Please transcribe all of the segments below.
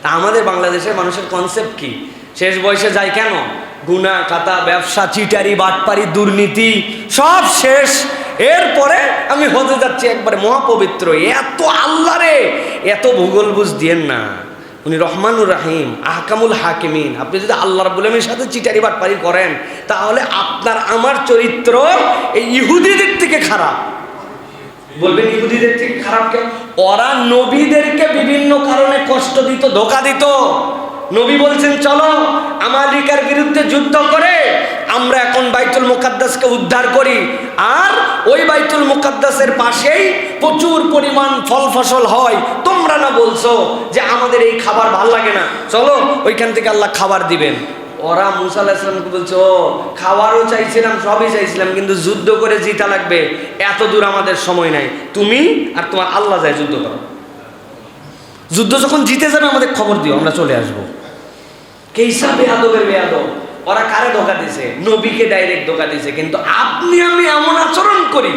তা আমাদের বাংলাদেশের মানুষের কনসেপ্ট কি? শেষ বয়সে যায় কেন? গুনাহ খাতা, ব্যবসা, চিটারি, বাটপারি, দুর্নীতি সব শেষ। এরপরে আমি হজে যাচ্ছি, একবারে মহাপবিত্র। এত আল্লাহ রে, এত ভূগোল বুঝ দিয়েন না। উনি রহমানুর রাহিম, আহকামুল হাকিমিন। আপনি যদি আল্লাহ রাব্বুল আলামিনের সাথে চিটারি বাটপারি করেন, তাহলে আপনার আমার চরিত্র এই ইহুদিদের থেকে খারাপ। বলবেন ইহুদিদের থেকে খারাপ কেন? ওরা নবীদেরকে বিভিন্ন কারণে কষ্ট দিত, ধোঁকা দিত। নবী বলছেন চলো আমালিকার বিরুদ্ধে যুদ্ধ করে আমরা এখন বাইতুল মুকাদ্দাসকে উদ্ধার করি, আর ওই বাইতুল মুকাদ্দাসের পাশেই প্রচুর পরিমাণ ফল ফসল হয়। তোমরা না বলছো যে আমাদের এই খাবার ভাল লাগে না, চলো ওইখান থেকে আল্লাহ খাবার দিবেন। ওরা মুসা আলাইহিস সালামকে বলছে, ও খাবারও চাইছিলাম, সবই চাইছিলাম, কিন্তু যুদ্ধ করে জিতা লাগবে, এত দূর আমাদের সময় নাই, তুমি আর তোমার আল্লাহ যায় যুদ্ধ করো। যুদ্ধ যখন জিতে যাবে আমাদের খবর দিও, আমরা চলে আসবো। কেইসা বেয়াদবের বেয়াদব। ওরা কারে ধোকা দিছে? নবীকে ডাইরেক্ট ধোকা দিছে। কিন্তু আপনি আমি এমন আচরণ করি,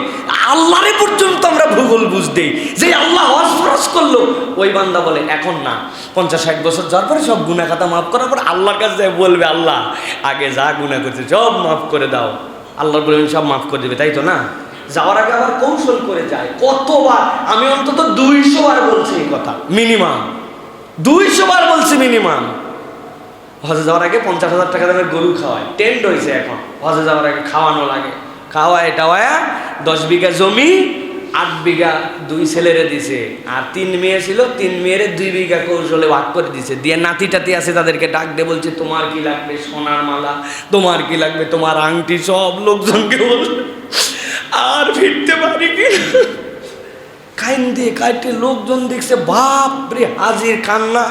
আল্লাহরে পর্যন্ত আমরা ভূগোল বুঝ দেই যে আল্লাহ হজ ফরজ করলো। ওই বান্দা বলে এখন না, 50-60 বছর যাওয়ার পরে সব গুনাহ খাতা মাফ করার পর আল্লাহর কাছে বলবে, আল্লাহ আগে যা গুনাহ করছে সব মাফ করে দাও। আল্লাহ বলবেন সব মাফ করে দেবে, তাই তো না? যাওয়ার আগে আবার কৌশল করে যায়। কতবার আমি অন্তত 200 বার বলছি এই কথা, মিনিমাম 200 বার বলছি মিনিমাম। হজে যাওয়ার আগে 50,000 টাকা দামের গরু খাওয়ায়, টেন্ড হয়েছে এখন। হজে যাওয়ার আগে খাওয়ানো লাগে, খাওয়ায় টাওয়ায় 10 বিঘা জমি 8 বিঘা 2 ছেলেরে দিছে, আর 3 মেয়ে ছিল, 3 মেয়েরে 2 বিঘা কৌশলে ভাগ করে দিছে। দিয়ে নাতি টাতি আছে তাদেরকে ডাক দিয়ে বলছে, তোমার কি লাগবে? সোনার মালা। তোমার কি লাগবে? তোমার আংটি। সব লোকজনকে বলছে, আর ফিরতে পারি কি কাইন্দে কাইটে লোকজন দেখছে, বাপ রে হাজির কান্না।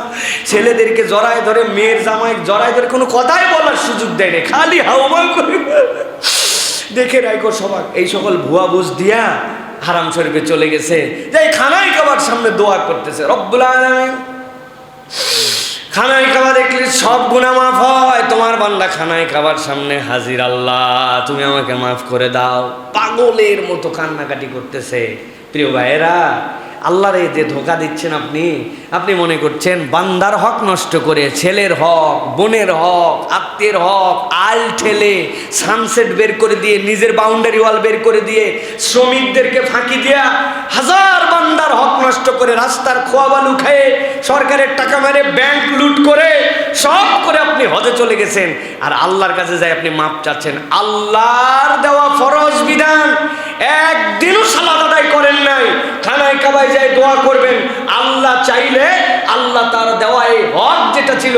ছেলেদেরকে জড়ায় ধরে, মেয়ের জামাই জড়ায় ধরে, কোনো কথাই বলার সুযোগ দেয় না, খালি হাওয়া করে। দেখে রাখো সবাক এই সকল ভুয়া বুঝ দিয়া হারাম শরীফে চলে গেছে, যাই খানাই কাবার সামনে দোয়া করতেছে, রব্বুল আলামিন খানাই কাবা দেখলে সব গুনাহ মাফ হয়। তোমার বান্দা খানাই কাবার সামনে হাজির, আল্লাহ তুমি আমাকে মাফ করে দাও। পাগলের মতো কান্নাকাটি করতেছে। প্রিয় ভাইয়েরা, আল্লাহরে যে ধোঁকা দিচ্ছেন আপনি, আপনি মনে করছেন বান্দার হক নষ্ট করে, ছেলের হক, বোনের হক, আত্মীয়ের হক আল ঠেলে, সানসেট বের করে দিয়ে, নিজের বাউন্ডারি ওয়াল বের করে দিয়ে, শ্রমিকদেরকে ফাঁকি দিয়া, হাজার বান্দার হক নষ্ট করে, রাস্তার খোয়া বালু খেয়ে, সরকারের টাকা মেরে, ব্যাংক লুট করে, সব করে আপনি হজে চলে গেছেন। আর আল্লাহর কাছে যাই আপনি মাপ চাচ্ছেন। আল্লাহর দেওয়া ফরজ বিধান একদিনও সালাত আদায় করেন নাই। খানায় কাবায় যাই দোয়া করবেন, আল্লাহ চাইলে আল্লাহ তার দেওয়া এই হক যেটা ছিল,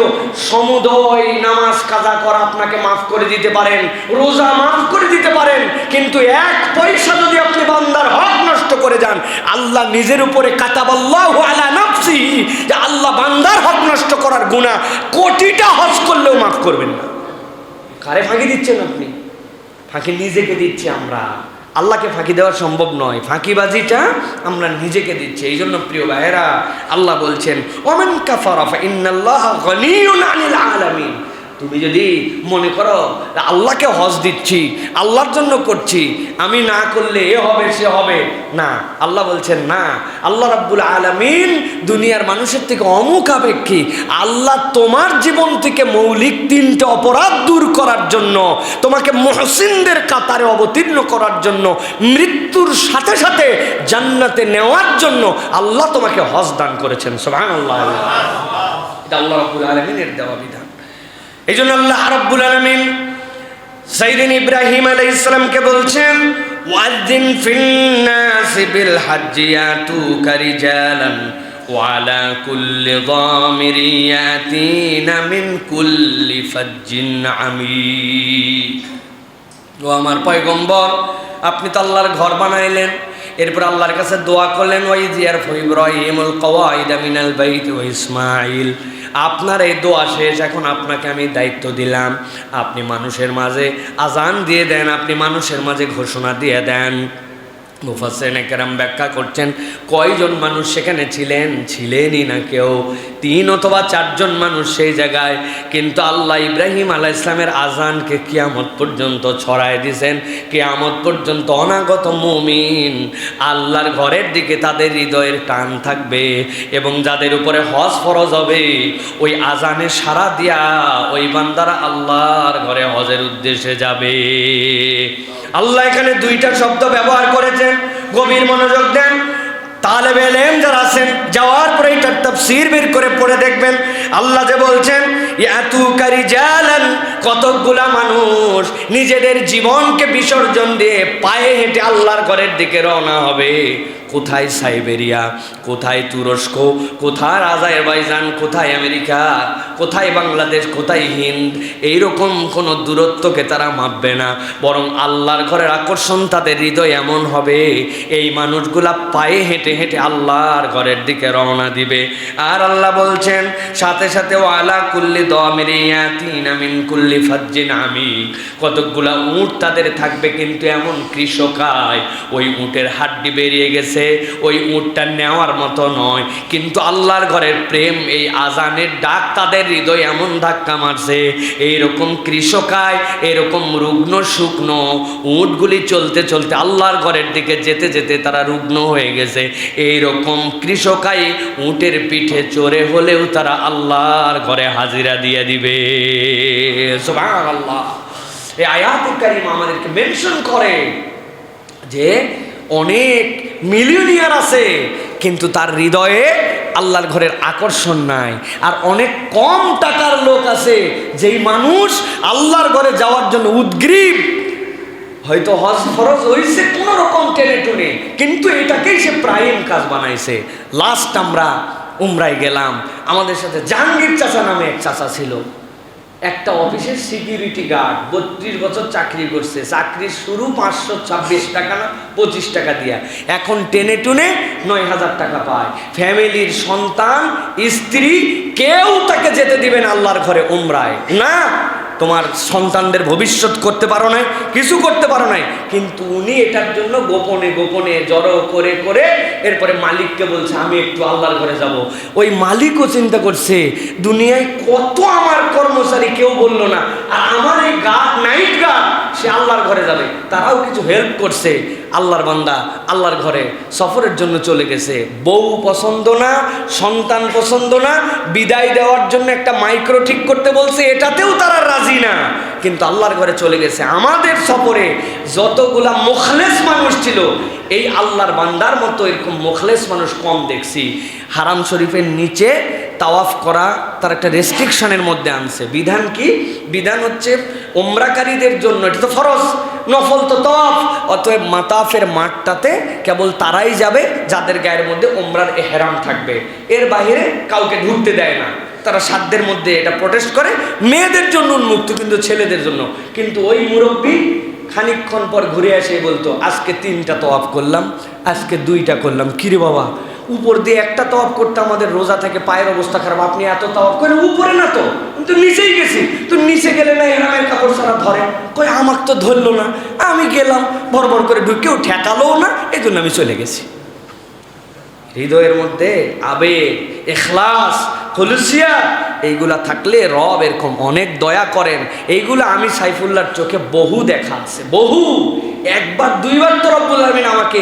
সমুদয় নামাজ কাজা করা আপনাকে মাফ করে দিতে পারেন, রোজা মাফ করে দিতে পারেন। কিন্তু 1 পয়সা যদি আপনি বান্দার হক নষ্ট করে যান, আল্লাহ নিজের উপরে কাতাবাল্লাহু আলা নাফসিহি, যে আল্লাহ বান্দার হক নষ্ট করার গুনাহ কোটিটা হজ করলেও মাফ করবেন না। কারে ফাঁকি দিচ্ছেন আপনি? ফাঁকি নিজেকে দিচ্ছি আমরা, আল্লাহকে ফাঁকি দেওয়া সম্ভব নয়। ফাঁকিবাজিটা আমরা নিজেকে দিচ্ছি। এই জন্য প্রিয় ভাইয়েরা, আল্লাহ বলছেন ওমান কাফারা ফাইন্নাল্লাহা গনিয়্যুন আনিল আলামিন। তুমি যদি মনে করো আল্লাহকে হজ দিচ্ছি, আল্লাহর জন্য করছি, আমি না করলে এ হবে সে হবে না, আল্লাহ বলছেন না। আল্লাহ রাব্বুল আলামিন দুনিয়ার মানুষের থেকে অমুখাপেক্ষী। আল্লাহ তোমার জীবন থেকে মৌলিক 3টে অপরাধ দূর করার জন্য, তোমাকে মুহসিনদের কাতারে অবতীর্ণ করার জন্য, মৃত্যুর সাথে সাথে জান্নাতে নেওয়ার জন্য আল্লাহ তোমাকে হজ দান করেছেন। সুবহানাল্লাহ, এটা আল্লাহ রাব্বুল আলামিনের দেওয়া বিধান। এই জন্য আল্লাহ রাব্বুল আলামিন সাইয়েদিন ইব্রাহিম আলাইহিস সালামকে বলছেন, ওয়াযিন ফিন নাসি বিল হাজ্জি ইয়াতুকা রিজালান ওয়া আলা কুল্লি যামিরি ইয়াতিনা মিন কুল্লি ফাজ্জিন আমিক। ও আমার পয়গম্বর, আপনি তো আল্লাহর ঘর বানাইলেন, এরপর আল্লাহর কাছে দোয়া করলেন, ওয়াইয ইয়ারফু ইব্রাহিমুল কওয়াইদা মিনাল বাইতি ওয়া ইসমাঈল। আপনার এই দোয়া শেষ, এখন আপনাকে আমি দায়িত্ব দিলাম, আপনি মানুষের মাঝে আজান দিয়ে দেন, আপনি মানুষের মাঝে ঘোষণা দিয়ে দেন, মুফাসসিরিনে কেরাম ব্যাখ্যা করছেন কয়জন মানুষ সেখানে ছিলেন, ছিলেনই না কেউ, 3 অথবা 4 জন মানুষ সেই জায়গায়। কিন্তু আল্লাহ ইব্রাহিম আলাইহিস সালামের আজানকে কিয়ামত পর্যন্ত ছড়ায় দিয়েছেন। কিয়ামত পর্যন্ত অনাগত মুমিন আল্লাহর ঘরের দিকে তাদের হৃদয়ের টান থাকবে, এবং যাদের উপরে হজ ফরজ হবে ওই আজানে সাড়া দিয়া ওই বান্দারা আল্লাহর ঘরে হজের উদ্দেশ্যে যাবে। আল্লাহ এখানে 2টা শব্দ ব্যবহার করেছেন, গভীর মনোযোগ দেন। তালেবে ইলম যারা আছেন যাওয়ার পরে এটার তাফসীর বের করে পড়ে দেখবেন। আল্লাহ যে বলছেন ইয়াতুকা রিজালান, কতগুলা মানুষ নিজেদের জীবনকে বিসর্জন দিয়ে পায়ে হেঁটে আল্লাহর ঘরের দিকে রওনা হবে। কোথায় সাইবেরিয়া, কোথায় তুরস্ক, কোথায় আজারবাইজান, কোথায় আমেরিকা, কোথায় বাংলাদেশ, কোথায় হিন্দ, এইরকম কোনো দূরত্বকে তারা মাপবে না, বরং আল্লাহর ঘরের আকর্ষণ তাদের হৃদয় এমন হবে এই মানুষগুলা পায়ে হেঁটে হেঁটে আল্লাহর ঘরের দিকে রওনা দিবে। আর আল্লাহ বলছেন সাথে সাথে ওয়ালা কুল্লি দামিরিয়াতিনা মিন কুল্লি ফাজ্জিন আমিক, কতগুলা উট তাদের থাকবে, কিন্তু এমন কৃষকায় ওই উটের হাড্ডি বেরিয়ে গেছে, ওই উটটা নেওয়ার মতো নয়, কিন্তু আল্লাহর ঘরের প্রেম, এই আজানের ডাক তাদের হৃদয় এমন ধাক্কা মারছে, এইরকম কৃষকায় এরকম রুগ্ন শুকনো উটগুলি চলতে চলতে আল্লাহর ঘরের দিকে যেতে যেতে তারা রুগ্ন হয়ে গেছে। এইরকম কৃষকায় উটের পিঠে চড়ে হলেও তারা আল্লাহর ঘরে হাজিরা দিয়ে দিবে। সুবহানাল্লাহ। এই আয়াতুল কারিমা আমাদেরকে মেনশন করে যে অনেক মিলিয়নিয়ার আছে কিন্তু তার হৃদয়ে আল্লাহর ঘরের আকর্ষণ নাই, আর অনেক কম টাকার লোক আছে যেই মানুষ আল্লাহর ঘরে যাওয়ার জন্য উদ্গ্রীব, হয়তো হজ ফরজ হয়েছে কোনো রকম টেনে টুনে, কিন্তু এটাকেই সে প্রাইম কাজ বানাইছে। লাস্ট আমরা উমরায় গেলাম, আমাদের সাথে জাহাঙ্গীর চাচা নামে এক চাচা ছিল, একটা অফিসের সিকিউরিটি গার্ড, 32 বছর চাকরি করছে, চাকরির শুরু 526 টাকা না 25 টাকা দিয়া, এখন টেনে টুনে 9000 টাকা পায়। ফ্যামিলির সন্তান স্ত্রী কেউ তাকে যেতে দিবেন আল্লাহর ঘরে উমরায় না। তোমার সন্তানদের ভবিষ্যৎ করতে পারো নাই, কিছু করতে পারো নাই, কিন্তু উনি এটার জন্য গোপনে গোপনে জড়ো করে করে এরপরে মালিককে বলছে আমি একটু আল্লাহর ঘরে যাব। ওই মালিকও চিন্তা করছে দুনিয়ায় কত আমার কর্মচারী, কেউ বলল না, আর আমার এই গার্ড, নাইট গার্ড, সে আল্লাহর ঘরে যাবে, তারাও কিছু হেল্প করছে। আল্লাহর বান্দা আল্লাহর ঘরে সফরের জন্য চলে গেছে, বউ পছন্দ না, সন্তান পছন্দ না, বিদায় দেওয়ার জন্য একটা মাইক্রো ঠিক করতে বলছে, এটাতেও তারা রাজি না, কিন্তু আল্লাহর ঘরে চলে গেছে। আমাদের সফরে যতগুলা মুখলেস মানুষ ছিল, এই আল্লাহর বান্দার মতো এরকম মুখলেস মানুষ কম দেখছি। হারাম শরীফের নিচে তাওয়াফ করা তার একটা রেস্ট্রিকশনের মধ্যে আনছে। বিধান কি? বিধান হচ্ছে উমরাকারীদের জন্য এটা তো ফরজ, নফল তো তাওয়াফ, অতএব মাতাফের মাঠটাতে কেবল তারাই যাবে যাদের গায়ের মধ্যে উমরার এহরাম থাকবে, এর বাইরে কাউকে ঢুকতে দেয় না। তারা সাধ্যের মধ্যে এটা প্রোটেস্ট করে, মেয়েদের জন্য উন্মুক্ত, কিন্তু ছেলেদের জন্য। কিন্তু ওই মুরব্বী খানিকক্ষণ পর ঘুরে এসে বলতো আজকে 3টা তওয়াফ করলাম, আজকে 2টা করলাম। কিরে বাবা, উপর দিয়ে একটা তওয়াফ করতে আমাদের রোজা থেকে পায়ের অবস্থা খারাপ, আপনি এত তওয়াফ করেন? উপরে না তো, তো নিচেই গেছি। তো নিচে গেলে না এরামের কাপড় সারা ধরে? কই আমাকে তো ধরলো না, আমি গেলাম ভরভর করে ঢুকেও ঠেকালোও না, এই জন্য আমি চলে গেছি। হৃদয়ের মধ্যে আবেগ, ইখলাস, খুলুসিয়া এইগুলা থাকলে রব এরকম অনেক দয়া করেন। এইগুলো আমি সাইফুল্লাহর চোখে বহু দেখা আছে, বহু, 1বার 2বার তো রব্বুল আলামিন আমাকে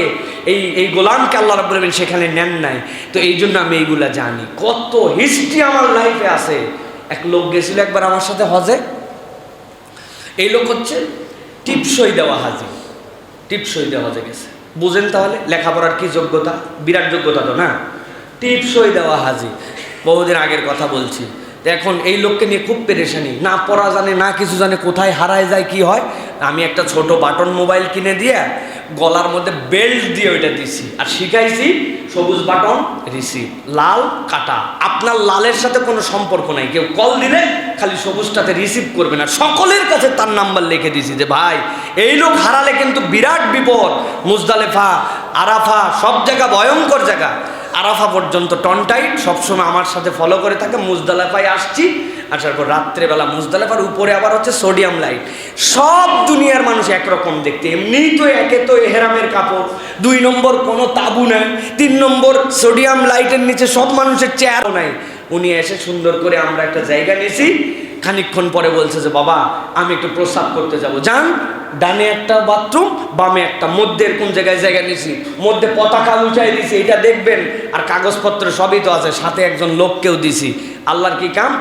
এই গোলামকে আল্লাহ রব্বুল আলামিন সেখানে নেন নাই, তো এই জন্য আমি এইগুলা জানি। কত হিস্ট্রি আমার লাইফে আছে। এক লোক গেছিল একবার আমার সাথে হজে, এই লোক হচ্ছে টিপসই দেওয়া হাজি, টিপসই দেওয়া হজে গেছে। বুঝেন তাহলে লেখাপড়ার কি যোগ্যতা, বিরাট যোগ্যতা তো না, টিপসই দেওয়া হাজি। বহুদিন আগের কথা বলছি। এখন এই লোককে নিয়ে খুব পেরেশানি, না পড়া জানে না কিছু জানে, কোথায় হারায় যায় কি হয়। আমি একটা ছোট বাটন মোবাইল কিনে দিয়ে গলার মধ্যে বেল্ট দিয়ে ওইটা দিছি, আর শিখাইছি সবুজ বাটন রিসিভ, লাল কাটা। আপনার লালের সাথে কোনো সম্পর্ক নাই, কেউ কল দিলে খালি সবুজটাতে রিসিভ করবে না। সকলের কাছে তার নাম্বার লিখে দিছি যে ভাই এই লোক হারালে কিন্তু বিরাট বিপদ। মুজদালেফা, আরাফা সব জায়গা ভয়ঙ্কর জায়গা। আরাফা পর্যন্ত টনটাইট, সবসময় আমার সাথে ফলো করে থাকে। মুজদালেফায় আসছি, আসার পর রাত্রেবেলা মুজদালিফার উপরে আবার হচ্ছে সোডিয়াম লাইট। সব দুনিয়ার মানুষ একরকম দেখতে, এমনিই তো একে তো এহরামের কাপড়, 2 নম্বর কোনো তাবু নাই, 3 নম্বর সোডিয়াম লাইটের নিচে সব মানুষের চেয়ারও নাই। উনি এসে সুন্দর করে আমরা একটা জায়গা নিয়েছি, খানিকক্ষণ পরে বলছে যে বাবা আমি একটু প্রস্রাব করতে যাব। যান, ডানে একটা বাথরুম, বামে একটা, মধ্যে এরকম জায়গায় জায়গা নিয়েছি, মধ্যে পতাকা উঠাই দিছি, এটা দেখবেন, আর কাগজপত্র সবই তো আছে, সাথে একজন লোককেও দিছি। আল্লাহর কি কাম।